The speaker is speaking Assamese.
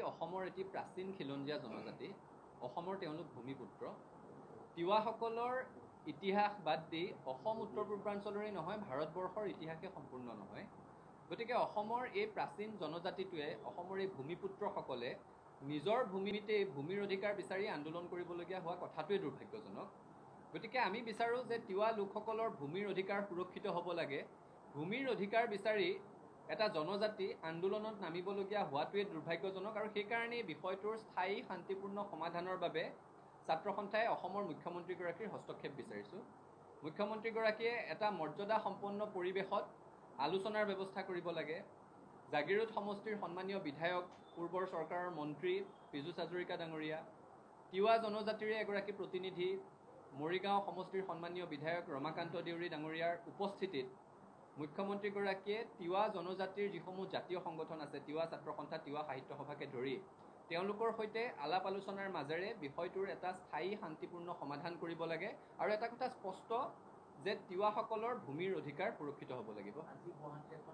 অসমৰ এটি প্ৰাচীন খিলঞ্জীয়া জনজাতি অসমৰ তেওঁলোক ভূমিপুত্ৰ তিৱাসকলৰ ইতিহাস বাদ দি অসম উত্তৰ পূৰ্বাঞ্চলৰেই নহয় ভাৰতবৰ্ষৰ ইতিহাসে সম্পূৰ্ণ নহয় গতিকে অসমৰ এই প্ৰাচীন জনজাতিটোৱে অসমৰ এই ভূমিপুত্ৰসকলে নিজৰ ভূমিতে ভূমিৰ অধিকাৰ বিচাৰি আন্দোলন কৰিবলগীয়া হোৱা কথাটোৱে দুৰ্ভাগ্যজনক গতিকে আমি বিচাৰোঁ যে তিৱা লোকসকলৰ ভূমিৰ অধিকাৰ সুৰক্ষিত হ'ব লাগে ভূমিৰ অধিকাৰ বিচাৰি এটা জনজাতি আন্দোলনত নামিবলগীয়া হোৱাটোৱে দুৰ্ভাগ্যজনক আৰু সেইকাৰণে এই বিষয়টোৰ স্থায়ী শান্তিপূৰ্ণ সমাধানৰ বাবে ছাত্ৰ সন্থাই অসমৰ মুখ্যমন্ত্ৰীগৰাকীৰ হস্তক্ষেপ বিচাৰিছোঁ মুখ্যমন্ত্ৰীগৰাকীয়ে এটা মৰ্যাদা সম্পন্ন পৰিৱেশত আলোচনাৰ ব্যৱস্থা কৰিব লাগে জাগিৰোড সমষ্টিৰ সন্মানীয় বিধায়ক পূৰ্বৰ চৰকাৰৰ মন্ত্ৰী পীযুষ হাজৰিকা ডাঙৰীয়া তিৱা জনজাতিৰে এগৰাকী প্ৰতিনিধি মৰিগাঁও সমষ্টিৰ সন্মানীয় বিধায়ক ৰমাকান্ত দেউৰী ডাঙৰীয়াৰ উপস্থিতিত মুখ্যমন্ত্ৰীগৰাকীয়ে তিৱা জনজাতিৰ যিসমূহ জাতীয় সংগঠন আছে তিৱা ছাত্ৰ সন্থা তিৱা সাহিত্য সভাকে ধৰি তেওঁলোকৰ সৈতে আলাপ আলোচনাৰ মাজেৰে বিষয়টোৰ এটা স্থায়ী শান্তিপূৰ্ণ সমাধান কৰিব লাগে আৰু এটা কথা স্পষ্ট যে তিৱাসকলৰ ভূমিৰ অধিকাৰ সুৰক্ষিত হ'ব লাগিব।